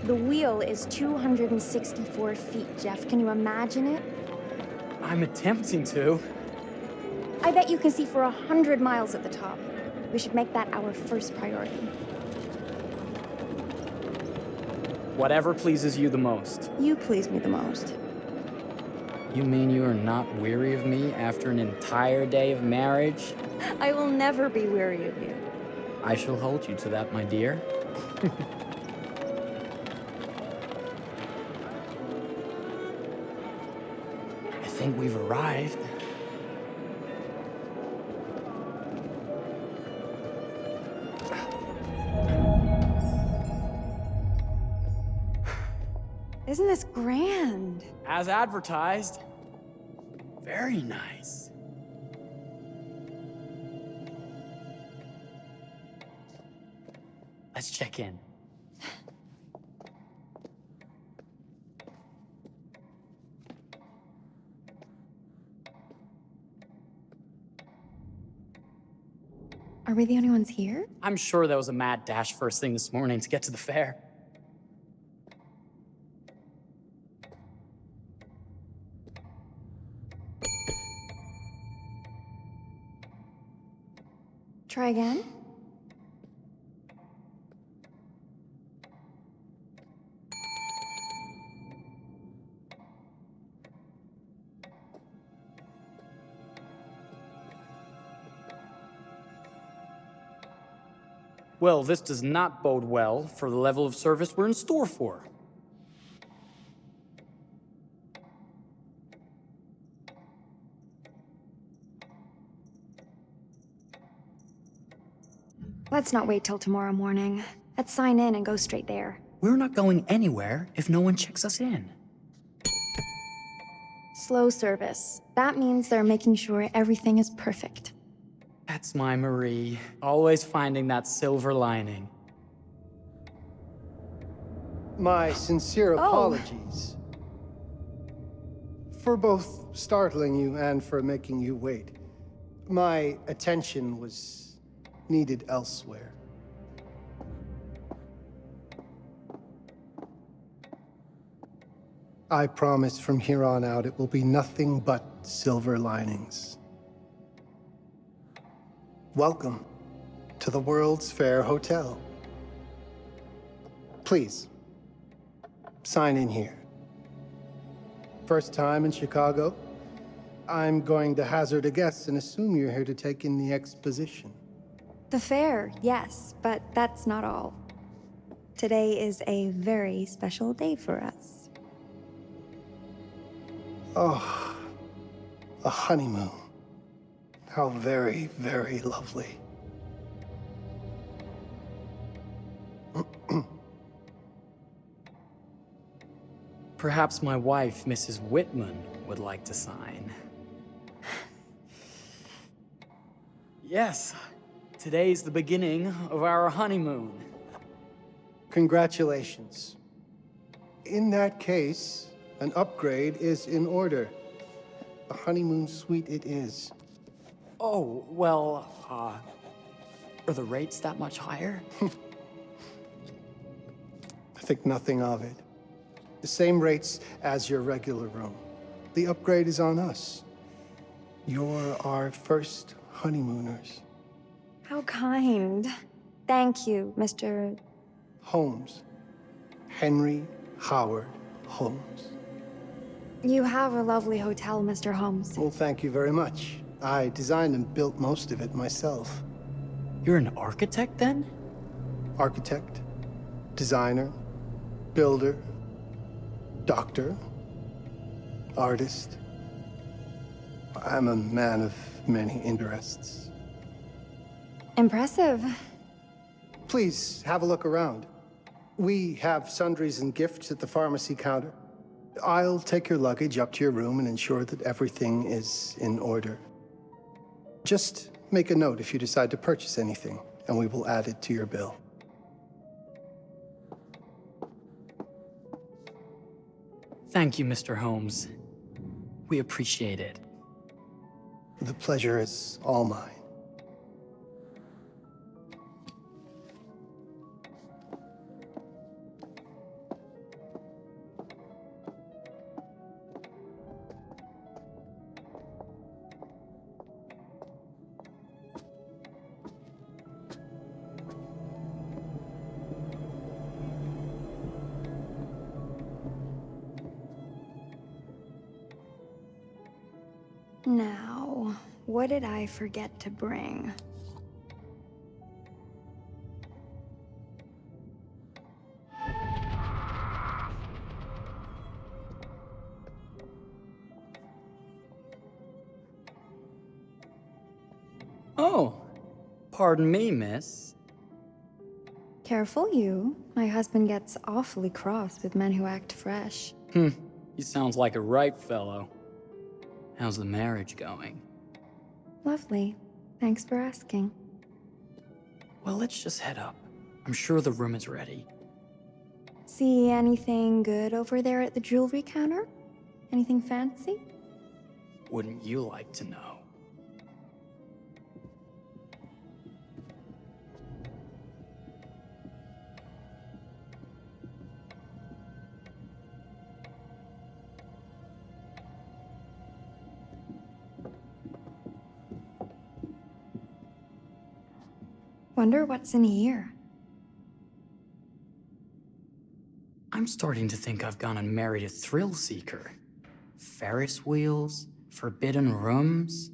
The wheel is 264 feet, Jeff. Can you imagine it? I'm attempting to. I bet you can see for 100 miles at the top. We should make that our first priority. Whatever pleases you the most. You please me the most. You mean you are not weary of me after an entire day of marriage? I will never be weary of you. I shall hold you to that, my dear. I think we've arrived. Isn't this grand? As advertised. Very nice. Let's check in. Are we the only ones here? I'm sure that was a mad dash first thing this morning to get to the fair. Try again? Well, this does not bode well for the level of service we're in store for. Let's not wait till tomorrow morning. Let's sign in and go straight there. We're not going anywhere if no one checks us in. Slow service. That means they're making sure everything is perfect. That's my Marie, always finding that silver lining. My sincere apologies for both startling you and for making you wait. My attention was needed elsewhere. I promise from here on out it will be nothing but silver linings. Welcome to the World's Fair Hotel. Please, sign in here. First time in Chicago? I'm going to hazard a guess and assume you're here to take in the exposition. The fair, yes, but that's not all. Today is a very special day for us. Oh, a honeymoon. How very, very lovely. Perhaps my wife, Mrs. Whitman, would like to sign. Yes, today's the beginning of our honeymoon. Congratulations. In that case, an upgrade is in order. A honeymoon suite it is. Oh, well, are the rates that much higher? I think nothing of it. The same rates as your regular room. The upgrade is on us. You're our first honeymooners. How kind. Thank you, Mr. Holmes. Henry Howard Holmes. You have a lovely hotel, Mr. Holmes. Well, thank you very much. I designed and built most of it myself. You're an architect, then? Architect, designer, builder, doctor, artist. I'm a man of many interests. Impressive. Please have a look around. We have sundries and gifts at the pharmacy counter. I'll take your luggage up to your room and ensure that everything is in order. Just make a note if you decide to purchase anything, and we will add it to your bill. Thank you, Mr. Holmes. We appreciate it. The pleasure is all mine. Now, what did I forget to bring? Oh, pardon me, miss. Careful you. My husband gets awfully cross with men who act fresh. He sounds like a ripe fellow. How's the marriage going? Lovely. Thanks for asking. Well, let's just head up. I'm sure the room is ready. See anything good over there at the jewelry counter? Anything fancy? Wouldn't you like to know? Wonder what's in here. I'm starting to think I've gone and married a thrill seeker. Ferris wheels, forbidden rooms.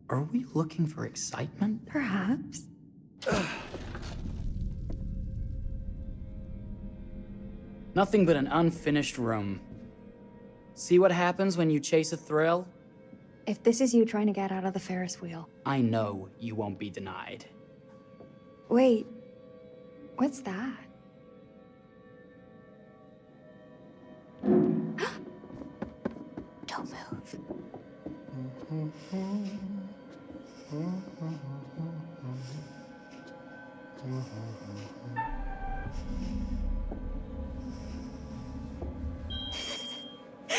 Are we looking for excitement? Perhaps. Nothing but an unfinished room. See what happens when you chase a thrill? If this is you trying to get out of the Ferris wheel. I know you won't be denied. Wait, what's that? Don't move.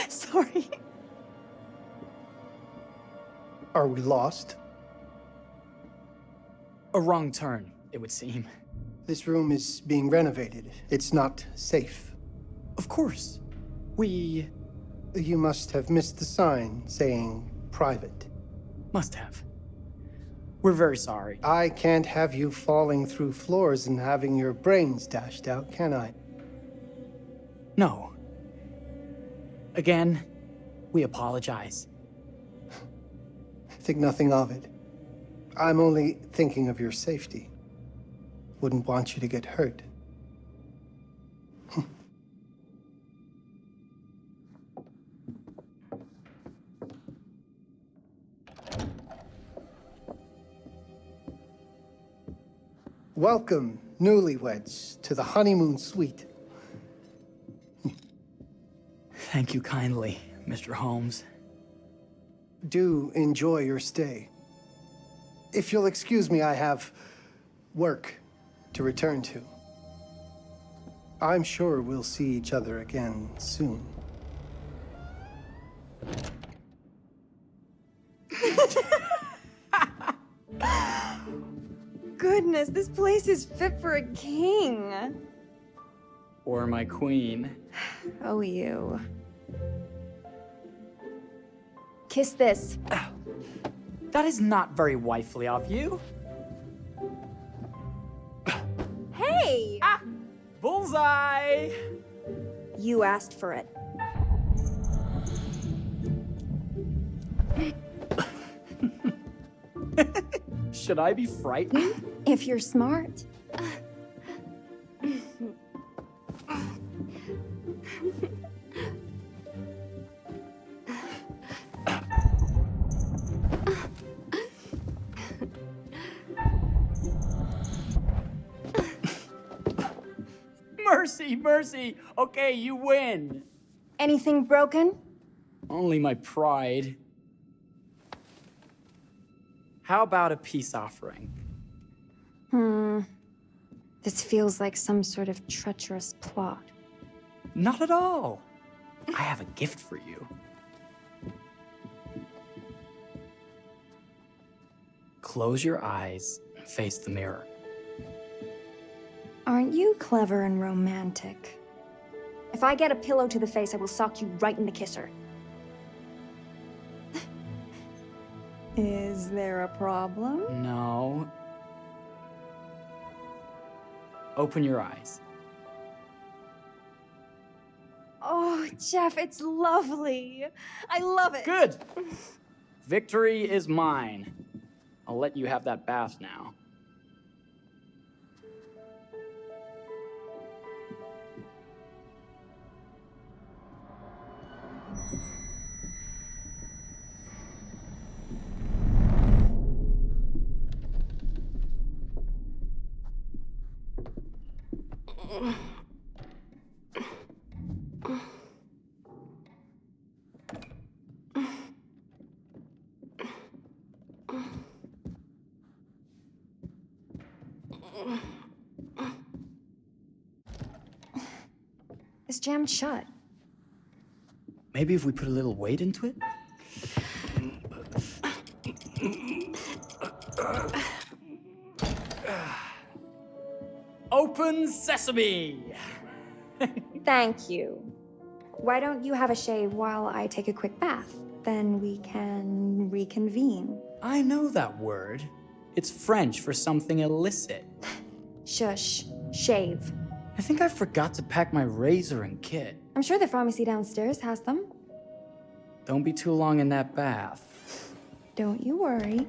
Sorry. Are we lost? A wrong turn, it would seem. This room is being renovated. It's not safe. Of course. We You must have missed the sign saying private. must have. We're very sorry. I can't have you falling through floors and having your brains dashed out, can I? No. Again, we apologize. Think nothing of it. I'm only thinking of your safety. Wouldn't want you to get hurt. Welcome, newlyweds, to the honeymoon suite. Thank you kindly, Mr. Holmes. Do enjoy your stay. If you'll excuse me, I have work to return to. I'm sure we'll see each other again soon. Goodness, this place is fit for a king. Or my queen. Oh, you. Kiss this. That is not very wifely of you. Hey! Bullseye! You asked for it. Should I be frightened? If you're smart. Mercy, mercy! Okay, you win! Anything broken? Only my pride. How about a peace offering? This feels like some sort of treacherous plot. Not at all. I have a gift for you. Close your eyes and face the mirror. Aren't you clever and romantic? If I get a pillow to the face, I will sock you right in the kisser. Is there a problem? No. Open your eyes. Oh, Jeff, it's lovely. I love it. Good. Victory is mine. I'll let you have that bath now. It's jammed shut. Maybe if we put a little weight into it? Open sesame! Thank you. Why don't you have a shave while I take a quick bath? Then we can reconvene. I know that word. It's French for something illicit. Shush. Shave. I think I forgot to pack my razor and kit. I'm sure the pharmacy downstairs has them. Don't be too long in that bath. Don't you worry.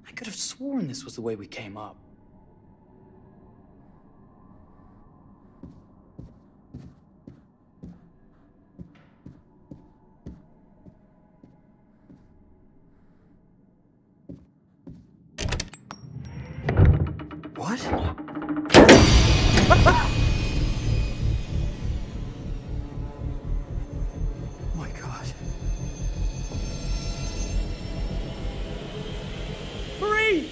I could have sworn this was the way we came up. What? Oh my God. Hurry!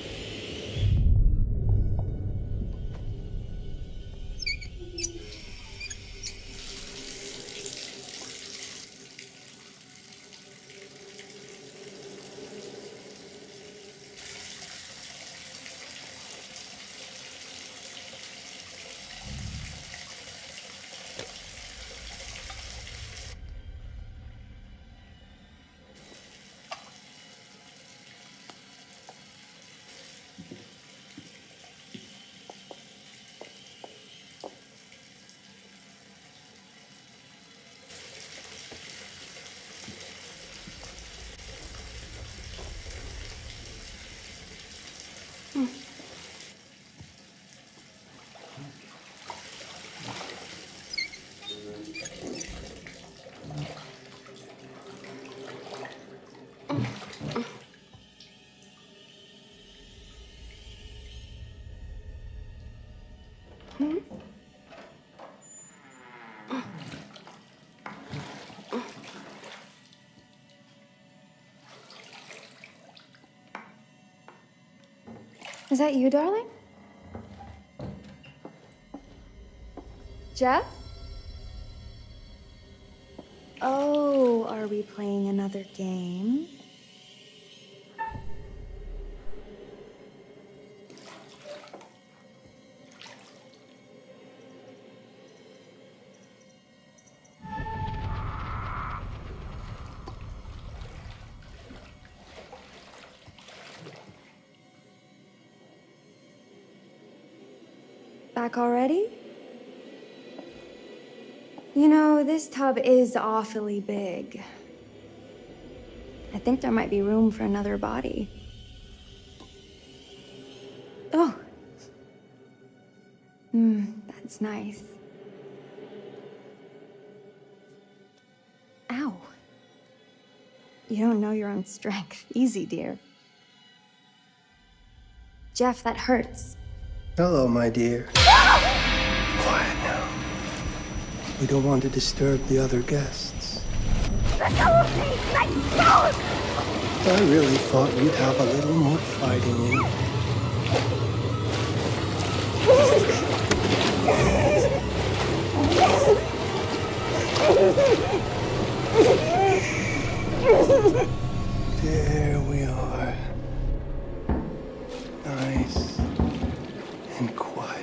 Is that you, darling? Jeff? Oh, are we playing another game? Back already? You know, this tub is awfully big. I think there might be room for another body. Oh. That's nice. Ow. You don't know your own strength. Easy, dear. Jeff, that hurts. Hello, my dear. Quiet now. We don't want to disturb the other guests. Let go of me! Let go! I really thought you'd have a little more fight in you. There we are. Nice and quiet.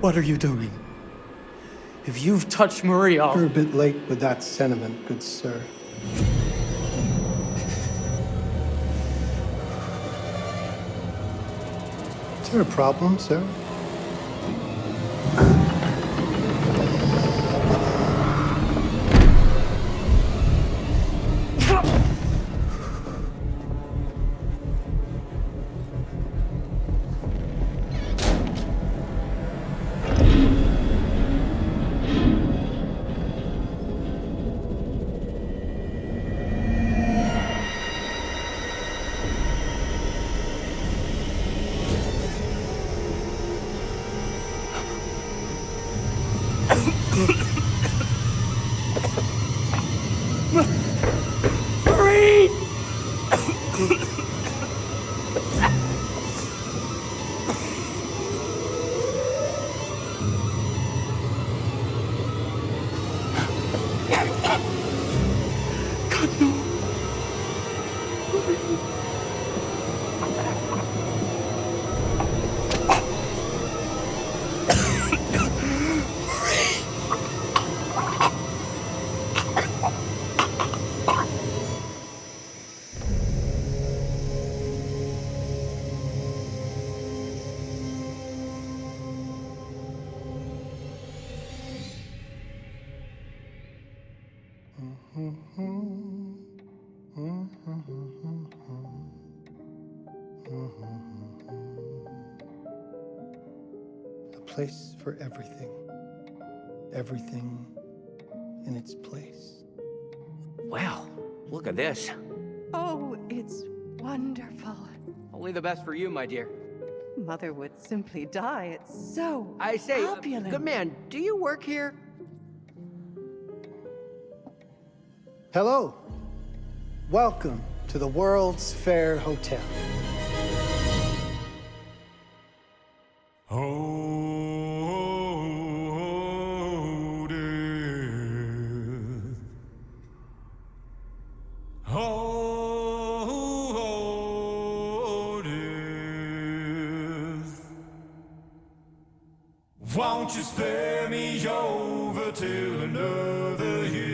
What are you doing? If you've touched Marie, I'll... You're a bit late with that sentiment, good sir. Is there a problem, sir? Marie! God, no. A place for everything. Everything in its place. Well, look at this. Oh, it's wonderful. Only the best for you, my dear. Mother would simply die. It's so I say, opulent. good man, do you work here? Hello. Welcome to the World's Fair Hotel. Oh, death. Oh, death. Won't you spare me over till another year?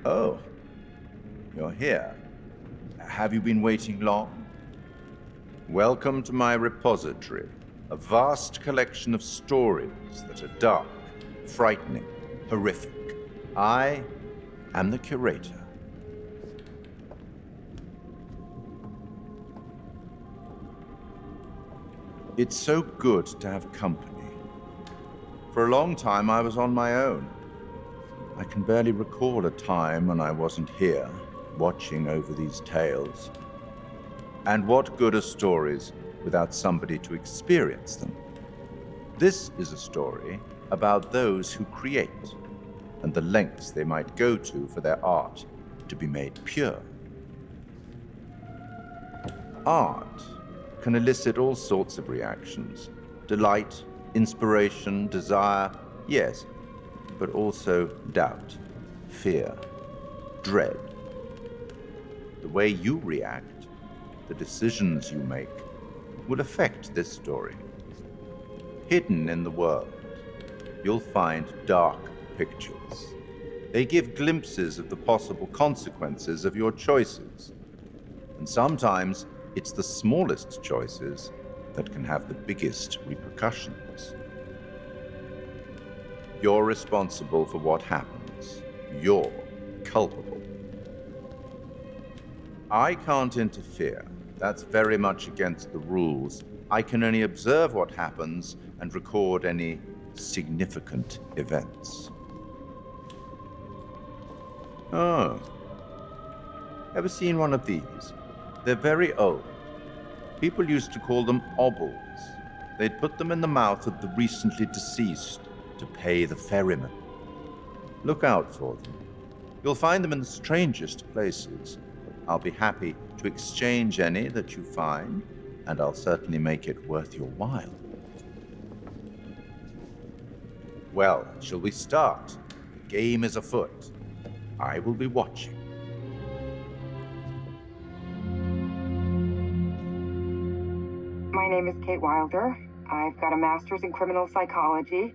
Oh, you're here. Have you been waiting long? Welcome to my repository, a vast collection of stories that are dark, frightening, horrific. I am the curator. It's so good to have company. For a long time, I was on my own. I can barely recall a time when I wasn't here, watching over these tales. And what good are stories without somebody to experience them? This is a story about those who create, and the lengths they might go to for their art to be made pure. Art can elicit all sorts of reactions. Delight, inspiration, desire, yes, but also doubt, fear, dread. The way you react, the decisions you make, will affect this story. Hidden in the world, you'll find dark pictures. They give glimpses of the possible consequences of your choices. And sometimes it's the smallest choices that can have the biggest repercussions. You're responsible for what happens. You're culpable. I can't interfere. That's very much against the rules. I can only observe what happens and record any significant events. Oh. Ever seen one of these? They're very old. People used to call them obbles. They'd put them in the mouth of the recently deceased to pay the ferryman. Look out for them. You'll find them in the strangest places. I'll be happy to exchange any that you find, and I'll certainly make it worth your while. Well, shall we start? The game is afoot. I will be watching. My name is Kate Wilder. I've got a master's in criminal psychology.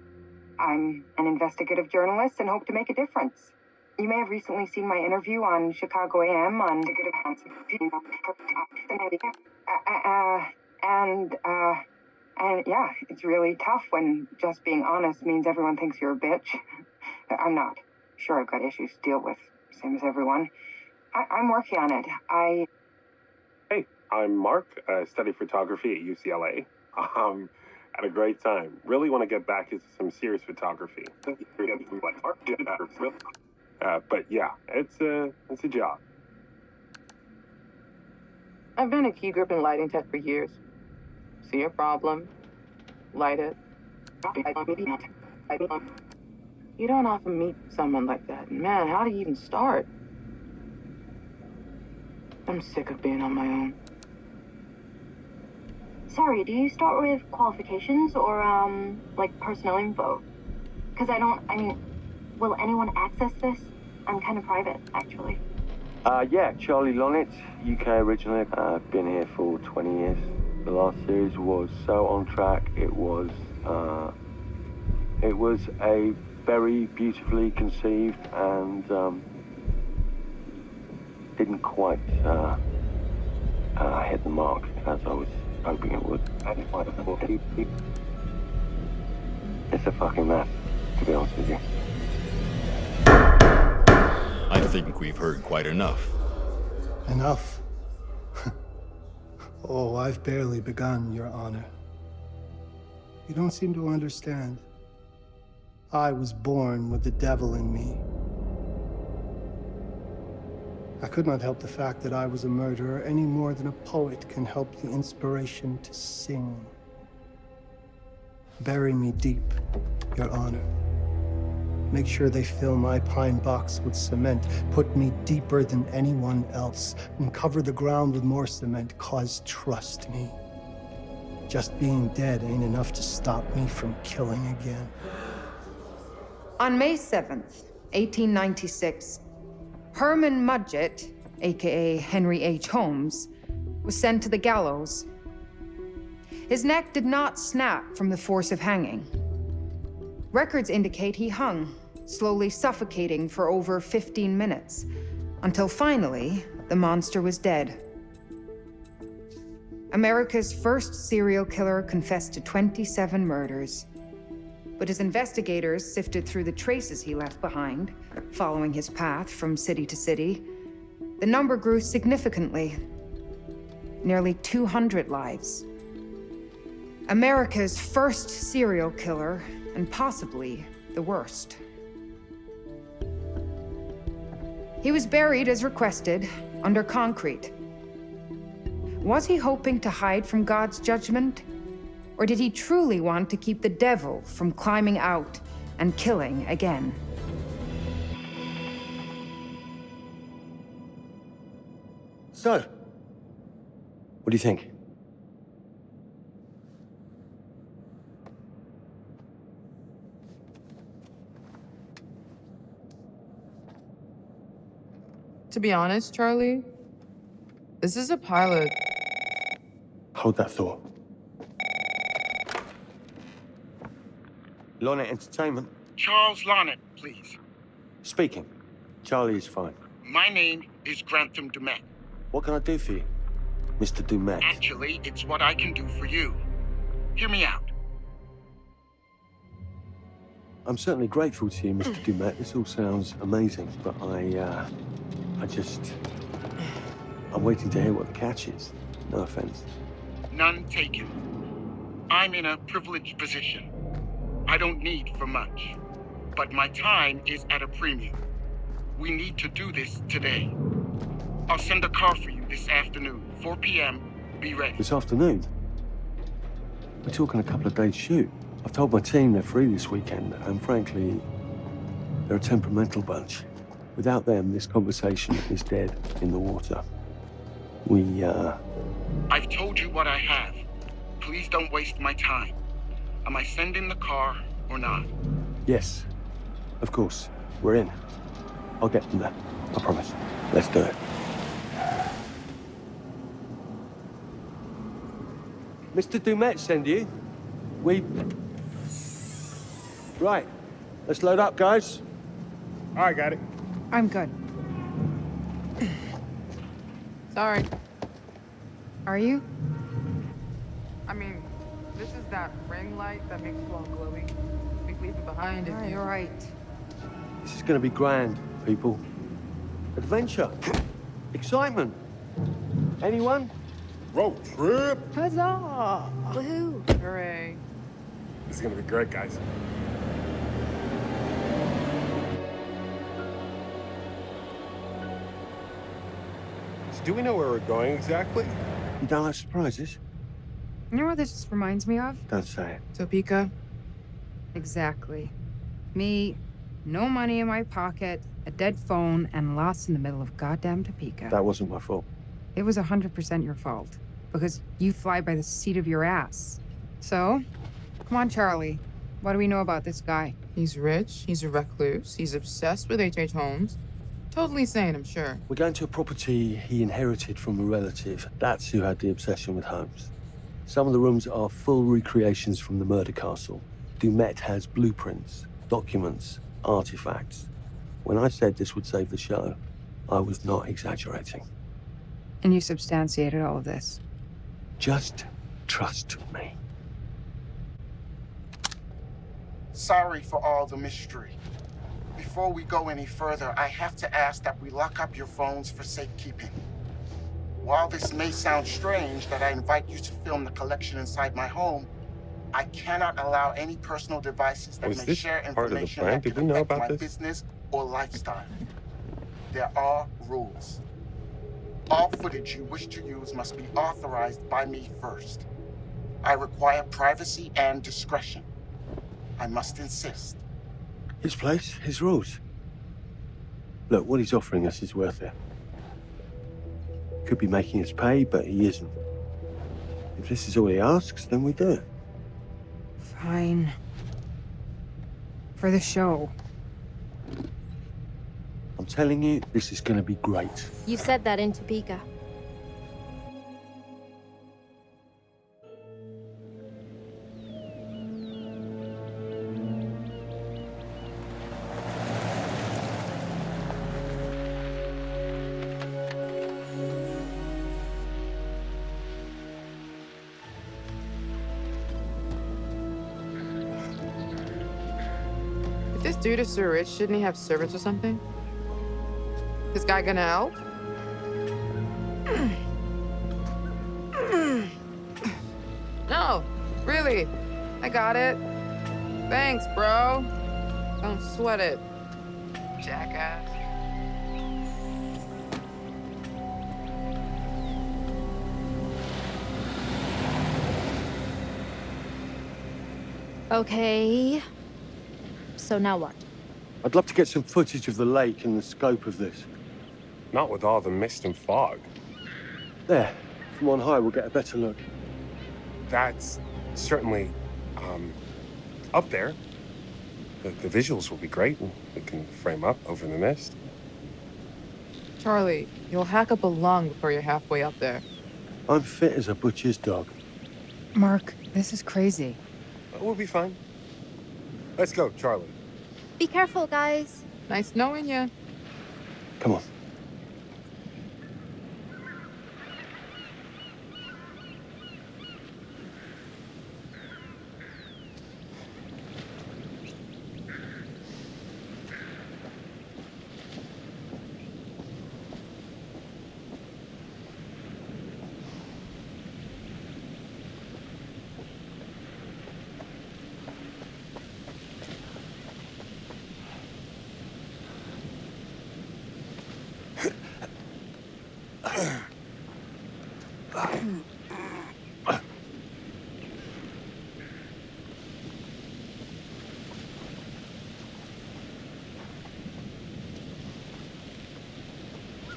I'm an investigative journalist and hope to make a difference. You may have recently seen my interview on Chicago AM on and yeah, it's really tough when just being honest means everyone thinks you're a bitch. I'm not. Sure, I've got issues to deal with, same as everyone. I'm working on it. Hey, I'm Mark. I study photography at UCLA. Had a great time. Really want to get back into some serious photography. But yeah, it's a job. I've been a key grip and lighting tech for years. See a problem, light it. You don't often meet someone like that. Man, how do you even start? I'm sick of being on my own. Sorry, do you start with qualifications or, like personnel info? Because will anyone access this? I'm kind of private, actually. Yeah, Charlie Lonitz, UK originally. I've been here for 20 years. The last series was so on track. It was a very beautifully conceived and didn't quite hit the mark as I was hoping it would. It's a fucking mess, to be honest with you. I think we've heard quite enough. Enough? Oh, I've barely begun, Your Honor. You don't seem to understand. I was born with the devil in me. I could not help the fact that I was a murderer any more than a poet can help the inspiration to sing. Bury me deep, Your Honor. Make sure they fill my pine box with cement. Put me deeper than anyone else. And cover the ground with more cement, 'cause trust me, just being dead ain't enough to stop me from killing again. On May 7th, 1896, Herman Mudgett, aka Henry H. Holmes, was sent to the gallows. His neck did not snap from the force of hanging. Records indicate he hung, slowly suffocating for over 15 minutes, until finally, the monster was dead. America's first serial killer confessed to 27 murders. But as investigators sifted through the traces he left behind, following his path from city to city, the number grew significantly. Nearly 200 lives. America's first serial killer, and possibly the worst. He was buried as requested, under concrete. Was he hoping to hide from God's judgment? Or did he truly want to keep the devil from climbing out and killing again? So, what do you think? To be honest, Charlie, this is a pilot. Hold that thought. Lonnet Entertainment. Charles Lonnet, please. Speaking. Charlie is fine. My name is Grantham Dumet. What can I do for you, Mr. Dumet? Actually, it's what I can do for you. Hear me out. I'm certainly grateful to you, Mr. Dumet. This all sounds amazing, but I'm waiting to hear what the catch is. No offense. None taken. I'm in a privileged position. I don't need for much, but my time is at a premium. We need to do this today. I'll send a car for you this afternoon, 4 p.m. Be ready. This afternoon? We're talking a couple of days shoot. I've told my team they're free this weekend, and frankly, they're a temperamental bunch. Without them, this conversation is dead in the water. I've told you what I have. Please don't waste my time. Am I sending the car or not? Yes, of course. We're in. I'll get them there. I promise. Let's do it. Mr. Dumet send you? Right. Let's load up, guys. All right, got it. I'm good. Sorry. Are you? I mean, this is that ring light that makes you all glowy. We leave it behind if you... You're right. This is gonna be grand, people. Adventure. Excitement. Anyone? Road trip. Huzzah! Woohoo! Hooray. This is gonna be great, guys. So do we know where we're going exactly? You don't like surprises? You know what this reminds me of? Don't say it. Topeka? Exactly. Me, no money in my pocket, a dead phone, and lost in the middle of goddamn Topeka. That wasn't my fault. It was 100% your fault. Because you fly by the seat of your ass. So, come on, Charlie. What do we know about this guy? He's rich, he's a recluse, he's obsessed with H.H. Holmes. Totally sane, I'm sure. We're going to a property he inherited from a relative. That's who had the obsession with Holmes. Some of the rooms are full recreations from the murder castle. Dumet has blueprints, documents, artifacts. When I said this would save the show, I was not exaggerating. And you substantiated all of this? Just trust me. Sorry for all the mystery. Before we go any further, I have to ask that we lock up your phones for safekeeping. While this may sound strange that I invite you to film the collection inside my home, I cannot allow any personal devices that may share information that could affect my business or lifestyle. There are rules. All footage you wish to use must be authorized by me first. I require privacy and discretion. I must insist. His place, his rules. Look, what he's offering us is worth it. Could be making us pay, but he isn't. If this is all he asks, then we do it. Fine. For the show. I'm telling you, this is gonna be great. You said that in Topeka. this dude is so rich, shouldn't he have servants or something? This guy gonna help? No, really. I got it. Thanks, bro. Don't sweat it. Jackass. Okay. So now what? I'd love to get some footage of the lake and the scope of this. Not with all the mist and fog. There, from on high, we'll get a better look. That's certainly, up there. The visuals will be great, and we can frame up over the mist. Charlie, you'll hack up a lung before you're halfway up there. I'm fit as a butcher's dog. Mark, this is crazy. We'll be fine. Let's go, Charlie. Be careful, guys. Nice knowing you. Come on.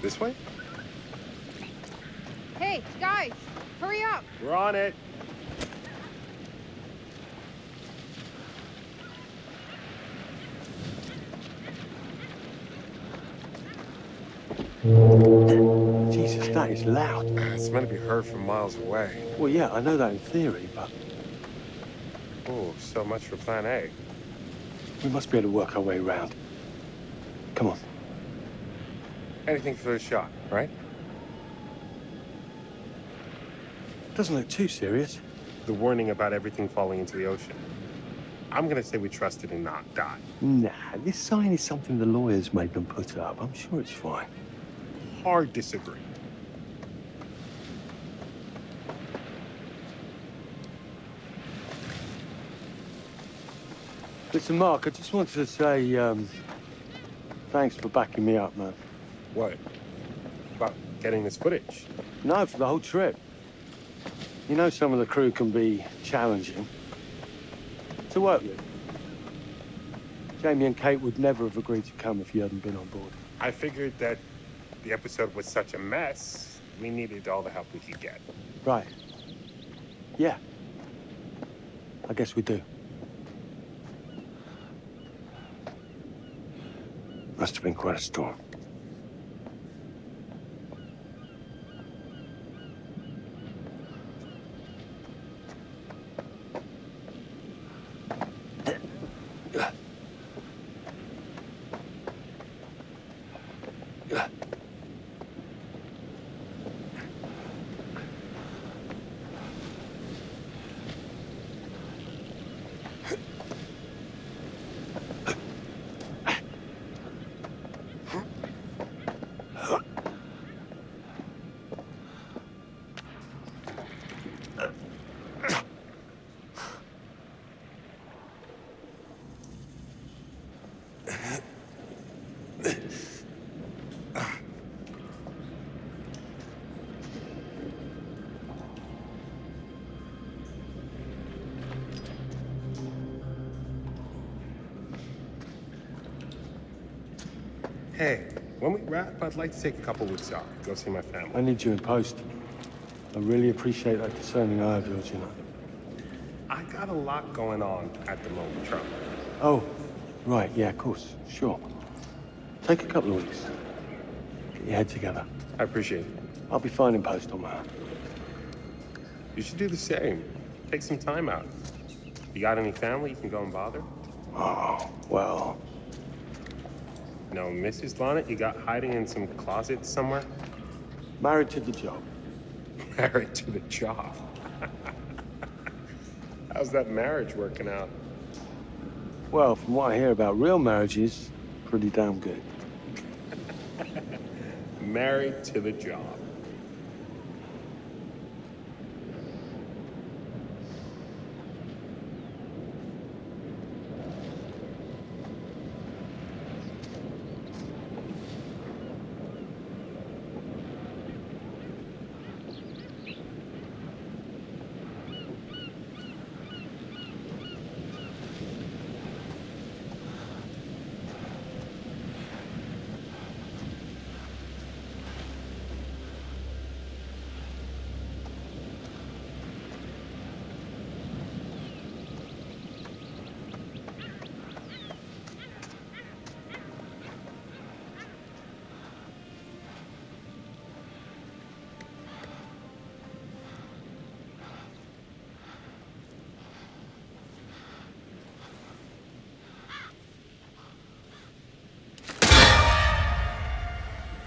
This way? Hey, guys, hurry up. We're on it. Jesus, that is loud. It's meant to be heard from miles away. Well, yeah, I know that in theory, but Oh, so much for plan A. we must be able to work our way around. Come on. Anything for the shot, right? Doesn't look too serious. The warning about everything falling into the ocean. I'm gonna say we trust it and not die. Nah, this sign is something the lawyers made them put up. I'm sure it's fine. Hard disagree. Listen, Mark, I just wanted to say, thanks for backing me up, man. What? About getting this footage? No, for the whole trip. You know some of the crew can be challenging to work with. Jamie and Kate would never have agreed to come if you hadn't been on board. I figured that the episode was such a mess, we needed all the help we could get. Right. Yeah. I guess we do. Must have been quite a storm. Hey, when we wrap, I'd like to take a couple weeks off, go see my family. I need you in post. I really appreciate that discerning eye of yours, you know. I got a lot going on at the moment, Charlie. Oh, right, yeah, of course, sure. Take a couple of weeks. Get your head together. I appreciate it. I'll be fine in post on my own. You should do the same. Take some time out. You got any family you can go and bother? Oh, well. No, Mrs. Lonnet, you got hiding in some closet somewhere? Married to the job. Married to the job. How's that marriage working out? Well, from what I hear about real marriages, pretty damn good. Married to the job.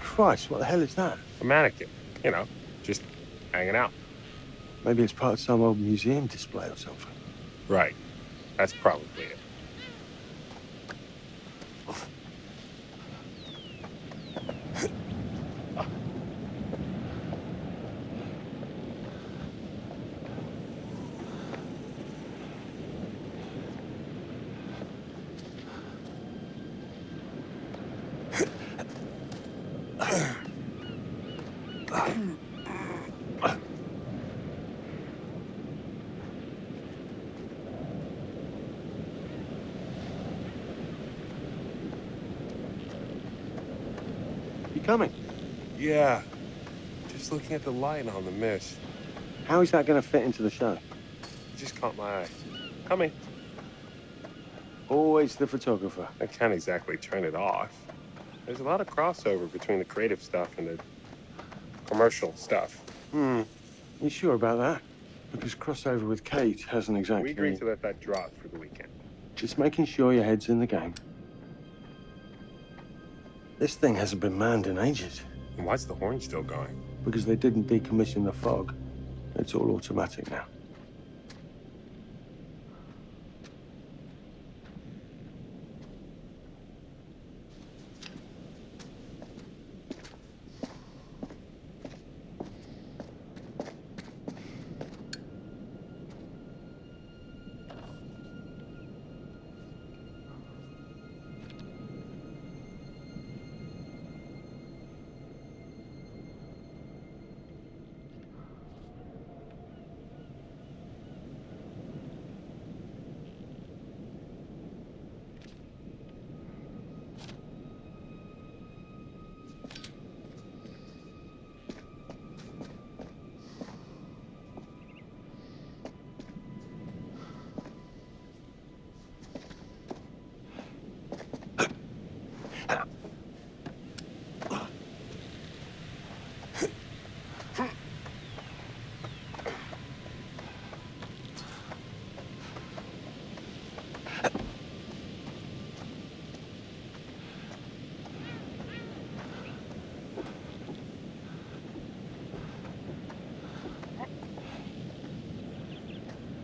Christ, what the hell is that? A mannequin, you know, just hanging out. Maybe it's part of some old museum display or something. Right. That's probably it. You coming? Yeah. Just looking at the light on the mist. How is that going to fit into the show? It just caught my eye. Coming. Always the photographer. I can't exactly turn it off. There's a lot of crossover between the creative stuff and the commercial stuff. You sure about that? Because crossover with Kate hasn't exactly... We agreed to let that drop for the weekend. Just making sure your head's in the game. This thing hasn't been manned in ages. And why's the horn still going? Because they didn't decommission the fog. It's all automatic now.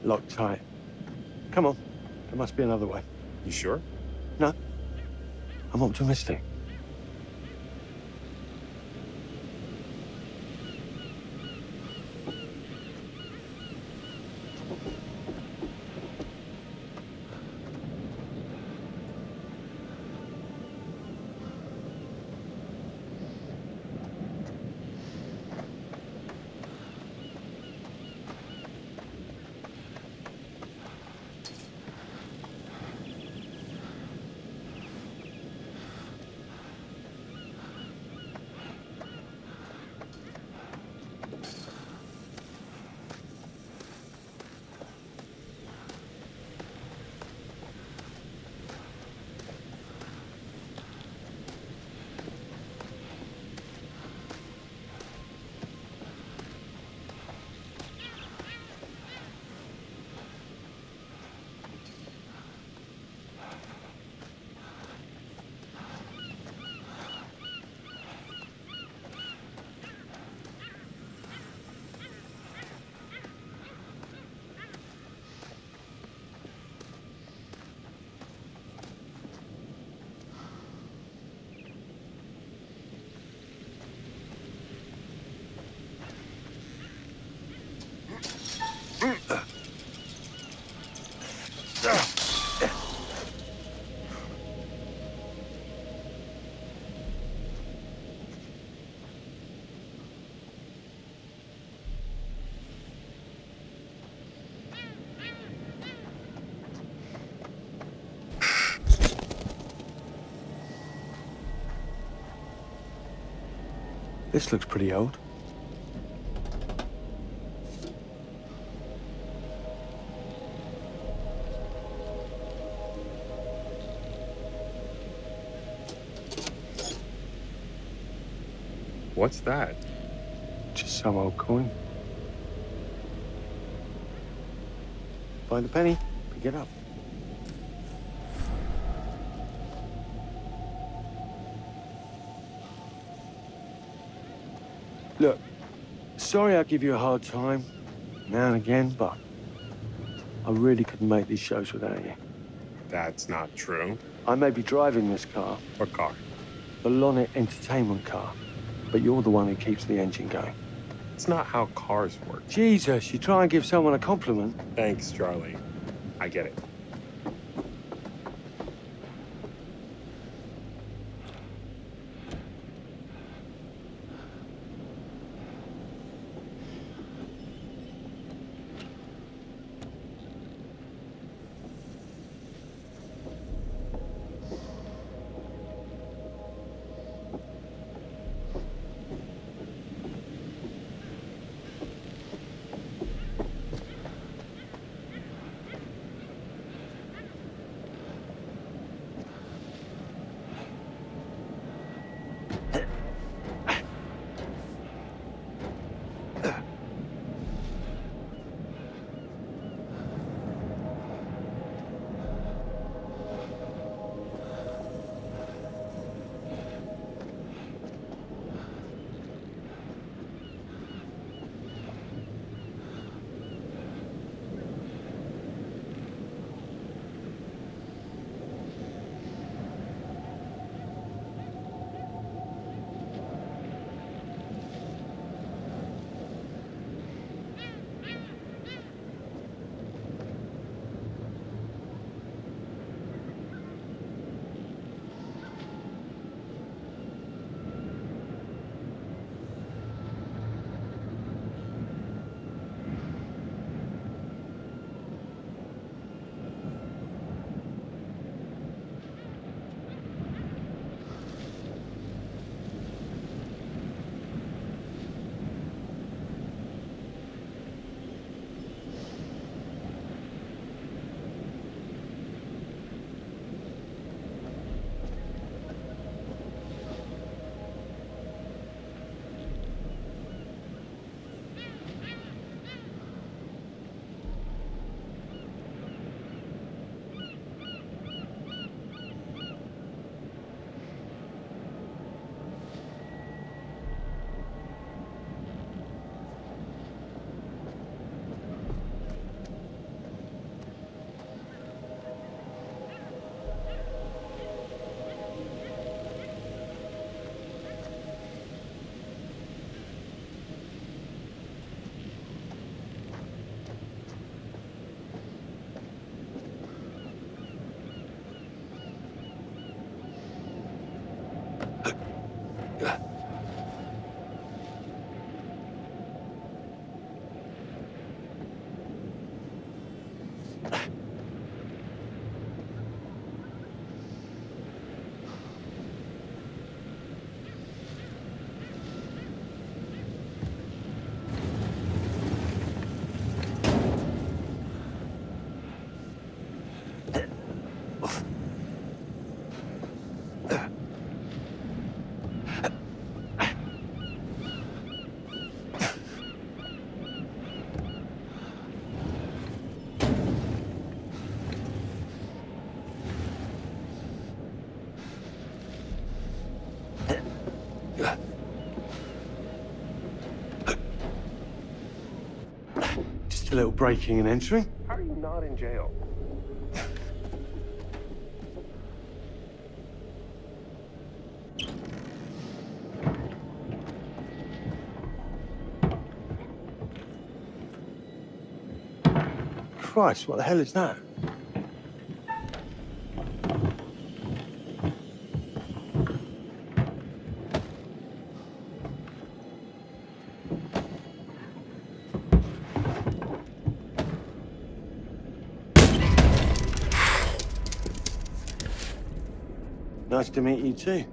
Locked tight. Come on. There must be another way. You sure? No. I'm optimistic. This looks pretty old. What's that? Just some old coin. Find a penny, pick it up. Look, sorry I give you a hard time now and again, but I really couldn't make these shows without you. That's not true. I may be driving this car. What car? The Lonnet Entertainment car. But you're the one who keeps the engine going. It's not how cars work. Jesus, you try and give someone a compliment. Thanks, Charlie. I get it. Just a little breaking and entering. How are you not in jail? Christ, what the hell is that? Nice to meet you too.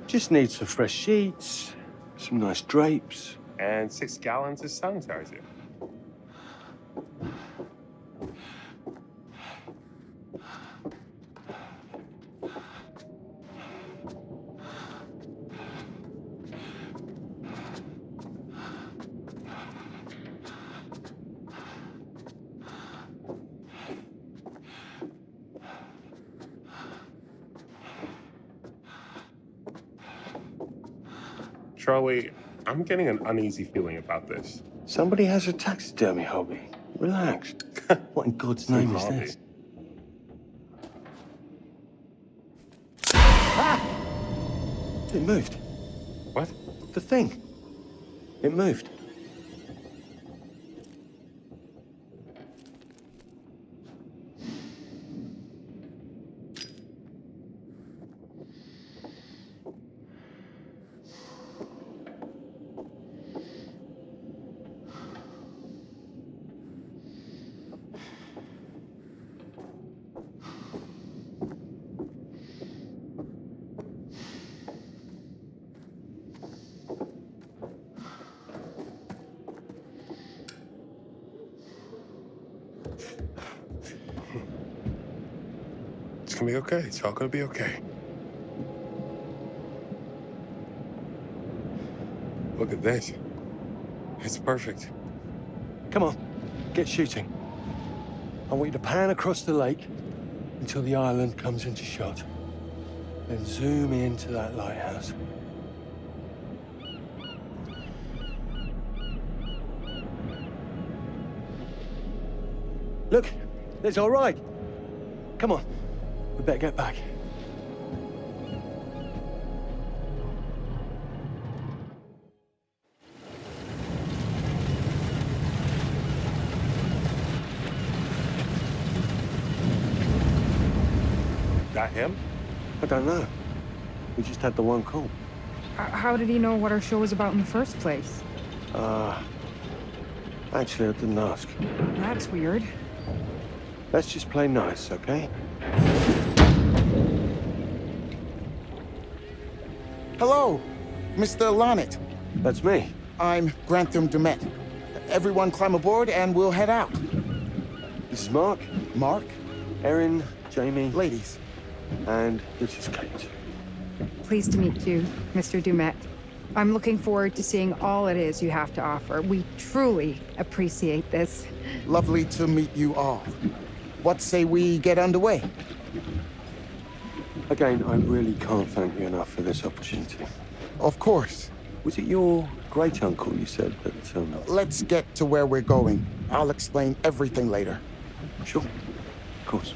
Just need some fresh sheets, some nice drapes. And 6 gallons of sanitizer. Charlie, I'm getting an uneasy feeling about this. Somebody has a taxidermy hobby. Relax. What in God's name is hobby. this? Ah! It moved. What? The thing. It moved. It's gonna be okay. It's all gonna be okay. Look at this. It's perfect. Come on, get shooting. I want you to pan across the lake until the island comes into shot. Then zoom into that lighthouse. Look, it's all right. Come on, we better get back. That him? I don't know. We just had the one call. How did he know what our show was about in the first place? Actually, I didn't ask. That's weird. Let's just play nice, okay? Hello, Mr. Lonnet. That's me. I'm Grantham Dumet. Everyone climb aboard and we'll head out. This is Mark. Mark? Erin, Jamie. Ladies. And this is Kate. Pleased to meet you, Mr. Dumet. I'm looking forward to seeing all it is you have to offer. We truly appreciate this. Lovely to meet you all. What say we get underway? Again, I really can't thank you enough for this opportunity. Of course. Was it your great-uncle you said that, Let's get to where we're going. I'll explain everything later. Sure. Of course.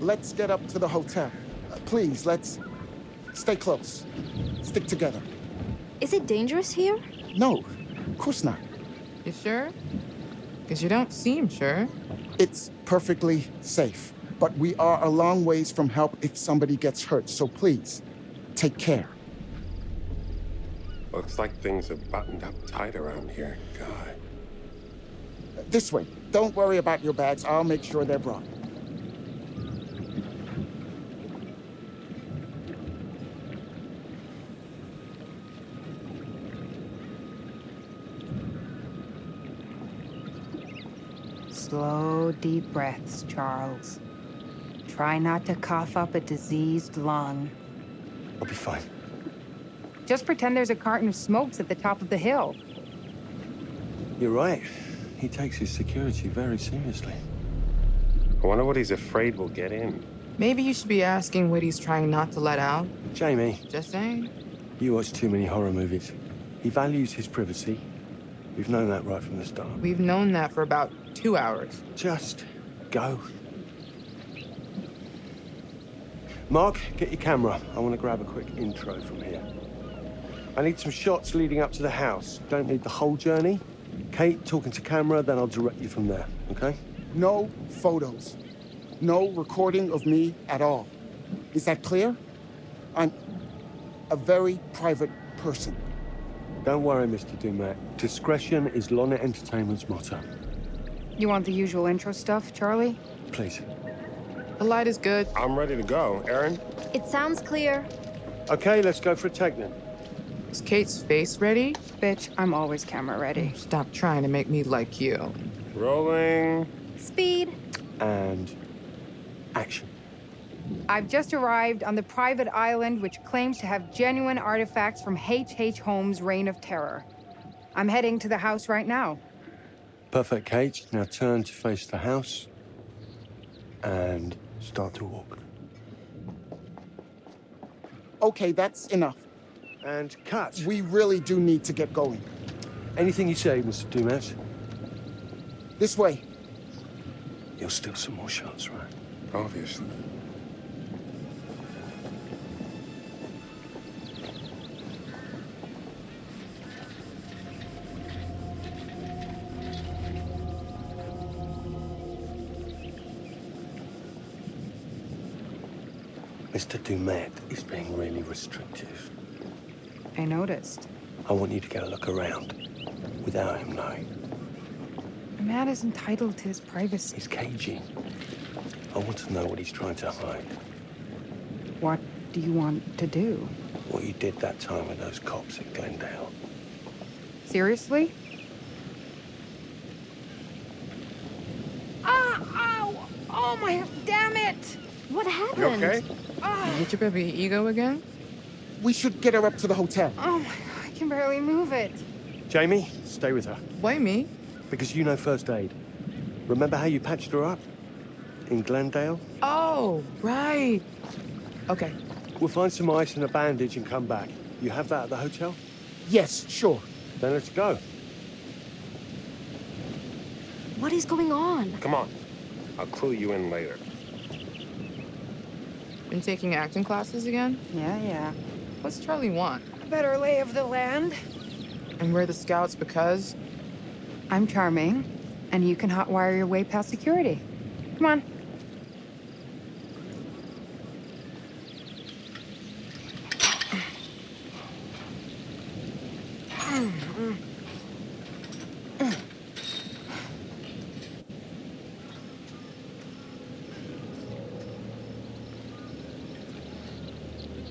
Let's get up to the hotel. Please, let's stay close. Stick together. Is it dangerous here? No, of course not. You sure? Because you don't seem sure. It's perfectly safe. But we are a long ways from help if somebody gets hurt, so please, take care. Looks like things are buttoned up tight around here. God. This way. Don't worry about your bags. I'll make sure they're brought. Slow, deep breaths, Charles. Try not to cough up a diseased lung. I'll be fine. Just pretend there's a carton of smokes at the top of the hill. You're right. He takes his security very seriously. I wonder what he's afraid will get in. Maybe you should be asking what he's trying not to let out. Jamie. Just saying. You watch too many horror movies. He values his privacy. We've known that right from the start. We've known that for about 2 hours. Just go. Mark, get your camera. I want to grab a quick intro from here. I need some shots leading up to the house. Don't need the whole journey. Kate, talking to camera, then I'll direct you from there, okay? No photos. No recording of me at all. Is that clear? I'm a very private person. Don't worry, Mr. Dumet. Discretion is Lorna Entertainment's motto. You want the usual intro stuff, Charlie? Please. The light is good. I'm ready to go. Aaron? It sounds clear. Okay, let's go for a take then. Is Kate's face ready? Bitch, I'm always camera ready. Stop trying to make me like you. Rolling. Speed. And action. I've just arrived on the private island which claims to have genuine artifacts from H.H. Holmes' Reign of Terror. I'm heading to the house right now. Perfect, Kate. Now turn to face the house and start to walk. Okay, that's enough. And cut. We really do need to get going. Anything you say, Mr. Dumet. This way. You'll steal some more shots, right? Obviously. Mr. Dumet is being really restrictive. I noticed. I want you to get a look around without him knowing. A man is entitled to his privacy. He's cagey. I want to know what he's trying to hide. What do you want to do? What you did that time with those cops at Glendale. Seriously? Ah! Ow! Oh my... Damn it! What happened? You okay? You hit your baby ego again? We should get her up to the hotel. Oh my God, I can barely move it. Jamie, stay with her. Why me? Because you know first aid. Remember how you patched her up? In Glendale? Oh, right. Okay. We'll find some ice and a bandage and come back. You have that at the hotel? Yes, sure. Then let's go. What is going on? Come on. I'll clue you in later. Been taking acting classes again? Yeah. What's Charlie want? A better lay of the land. And we're the scouts because? I'm charming, and you can hotwire your way past security. Come on.